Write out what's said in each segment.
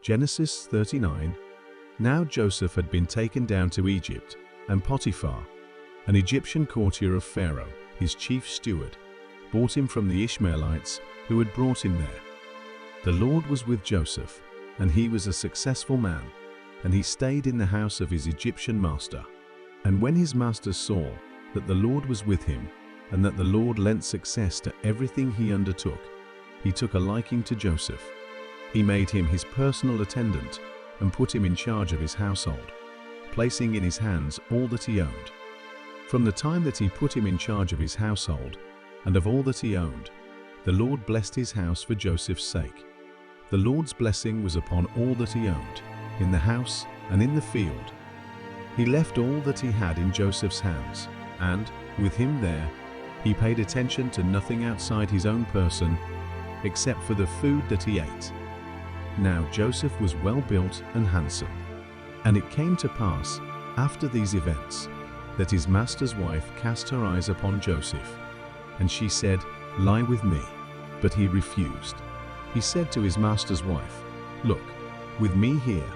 Genesis 39. Now Joseph had been taken down to Egypt, and Potiphar, an Egyptian courtier of Pharaoh, his chief steward, bought him from the Ishmaelites who had brought him there. The Lord was with Joseph, and he was a successful man, and he stayed in the house of his Egyptian master. And when his master saw that the Lord was with him, and that the Lord lent success to everything he undertook, he took a liking to Joseph. He made him his personal attendant and put him in charge of his household, placing in his hands all that he owned. From the time that he put him in charge of his household and of all that he owned, the Lord blessed his house for Joseph's sake. The Lord's blessing was upon all that he owned, in the house and in the field. He left all that he had in Joseph's hands, and, with him there, he paid attention to nothing outside his own person, except for the food that he ate. Now Joseph was well built and handsome. And it came to pass, after these events, that his master's wife cast her eyes upon Joseph, and she said, "Lie with me." But he refused. He said to his master's wife, "Look, with me here,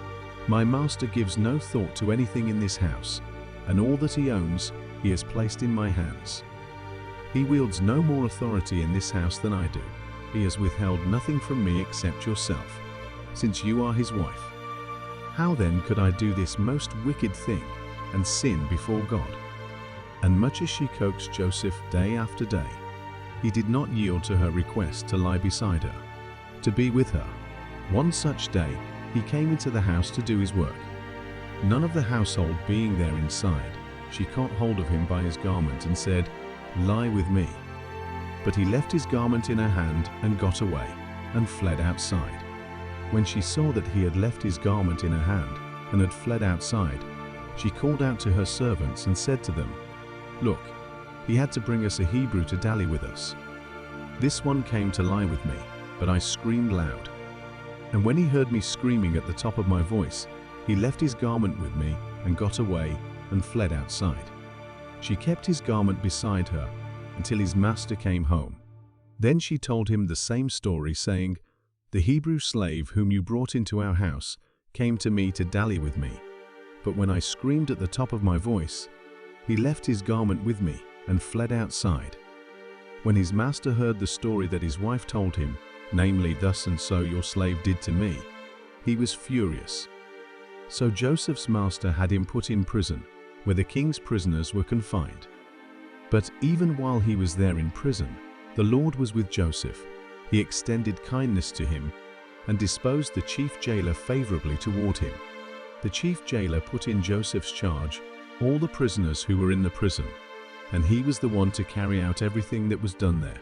my master gives no thought to anything in this house, and all that he owns he has placed in my hands. He wields no more authority in this house than I do. He has withheld nothing from me except yourself, since you are his wife. How then could I do this most wicked thing and sin before God?" And much as she coaxed Joseph day after day, he did not yield to her request to lie beside her, to be with her. One such day he came into the house to do his work. None of the household being there inside, she caught hold of him by his garment and said, "Lie with me." But he left his garment in her hand and got away, and fled outside. When she saw that he had left his garment in her hand and had fled outside, she called out to her servants and said to them, "Look, he had to bring us a Hebrew to dally with us. This one came to lie with me, but I screamed loud. And when he heard me screaming at the top of my voice, he left his garment with me and got away and fled outside." She kept his garment beside her until his master came home. Then she told him the same story, saying, "The Hebrew slave whom you brought into our house came to me to dally with me. But when I screamed at the top of my voice, he left his garment with me and fled outside." When his master heard the story that his wife told him, namely, "Thus and so your slave did to me," he was furious. So Joseph's master had him put in prison, where the king's prisoners were confined. But even while he was there in prison, the Lord was with Joseph. He extended kindness to him and disposed the chief jailer favorably toward him. The chief jailer put in Joseph's charge all the prisoners who were in the prison, and he was the one to carry out everything that was done there.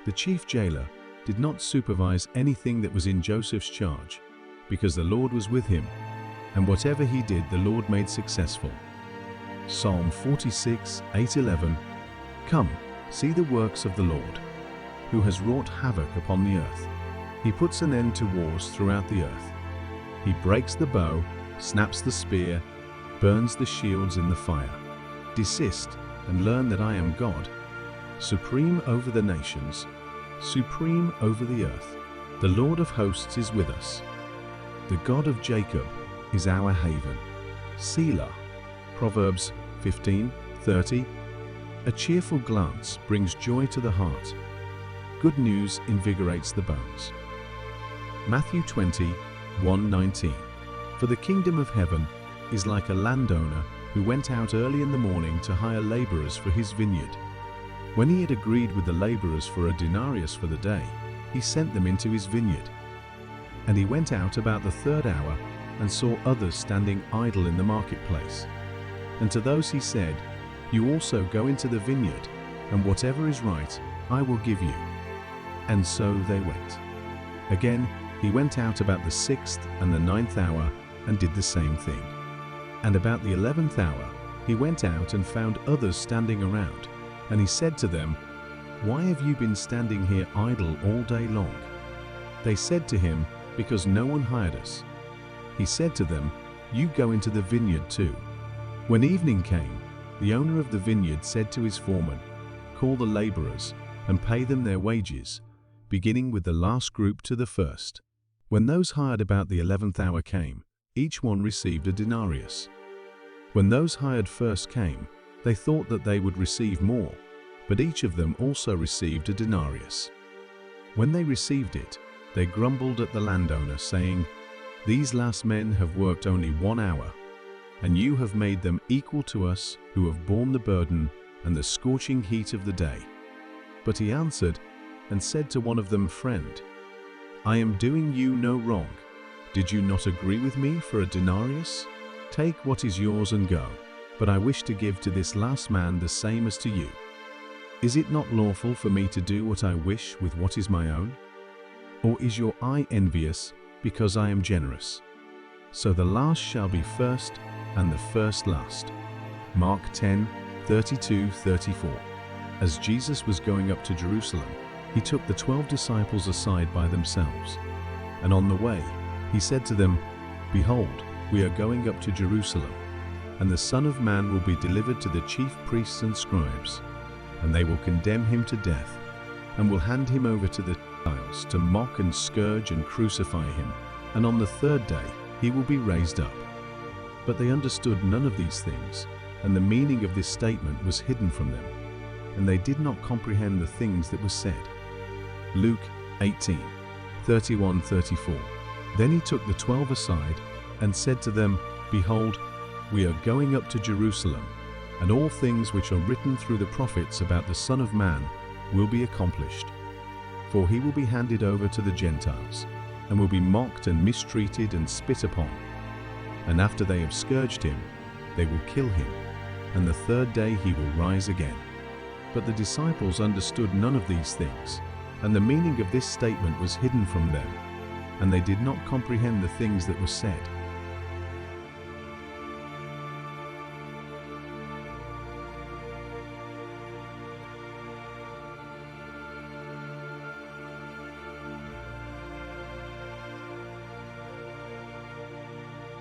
The chief jailer did not supervise anything that was in Joseph's charge, because the Lord was with him, and whatever he did the Lord made successful. Psalm 46, 8-11. Come, see the works of the Lord, who has wrought havoc upon the earth. He puts an end to wars throughout the earth. He breaks the bow, snaps the spear, burns the shields in the fire. Desist and learn that I am God, supreme over the nations, supreme over the earth. The Lord of hosts is with us. The God of Jacob is our haven. Selah. Proverbs 15:30. A cheerful glance brings joy to the heart. Good news invigorates the bones. Matthew 20:1-19. For the kingdom of heaven is like a landowner who went out early in the morning to hire laborers for his vineyard. When he had agreed with the laborers for a denarius for the day, he sent them into his vineyard. And he went out about the third hour and saw others standing idle in the marketplace. And to those he said, "You also go into the vineyard, and whatever is right I will give you." And so they went. Again he went out about the 6th and the 9th hour and did the same thing. And about the 11th hour he went out and found others standing around. And he said to them, "Why have you been standing here idle all day long?" They said to him, "Because no one hired us." He said to them, "You go into the vineyard too." When evening came, the owner of the vineyard said to his foreman, "Call the laborers and pay them their wages, beginning with the last group to the first." When those hired about the 11th hour came, each one received a denarius. When those hired first came, they thought that they would receive more, but each of them also received a denarius. When they received it, they grumbled at the landowner, saying, "These last men have worked only 1 hour, and you have made them equal to us who have borne the burden and the scorching heat of the day." But he answered and said to one of them, "Friend, I am doing you no wrong. Did you not agree with me for a denarius? Take what is yours and go. But I wish to give to this last man the same as to you. Is it not lawful for me to do what I wish with what is my own? Or is your eye envious because I am generous? So the last shall be first, and the first last." Mark 10:32-34. As Jesus was going up to Jerusalem, he took the 12 disciples aside by themselves. And on the way, he said to them, "Behold, we are going up to Jerusalem, and the Son of Man will be delivered to the chief priests and scribes, and they will condemn him to death, and will hand him over to the Gentiles to mock and scourge and crucify him, and on the third day he will be raised up." But they understood none of these things, and the meaning of this statement was hidden from them, and they did not comprehend the things that were said. Luke 18:31-34. Then he took the 12 aside and said to them, "Behold, we are going up to Jerusalem, and all things which are written through the prophets about the Son of Man will be accomplished. For he will be handed over to the Gentiles, and will be mocked and mistreated and spit upon. And after they have scourged him, they will kill him, and the third day he will rise again." But the disciples understood none of these things, and the meaning of this statement was hidden from them, and they did not comprehend the things that were said.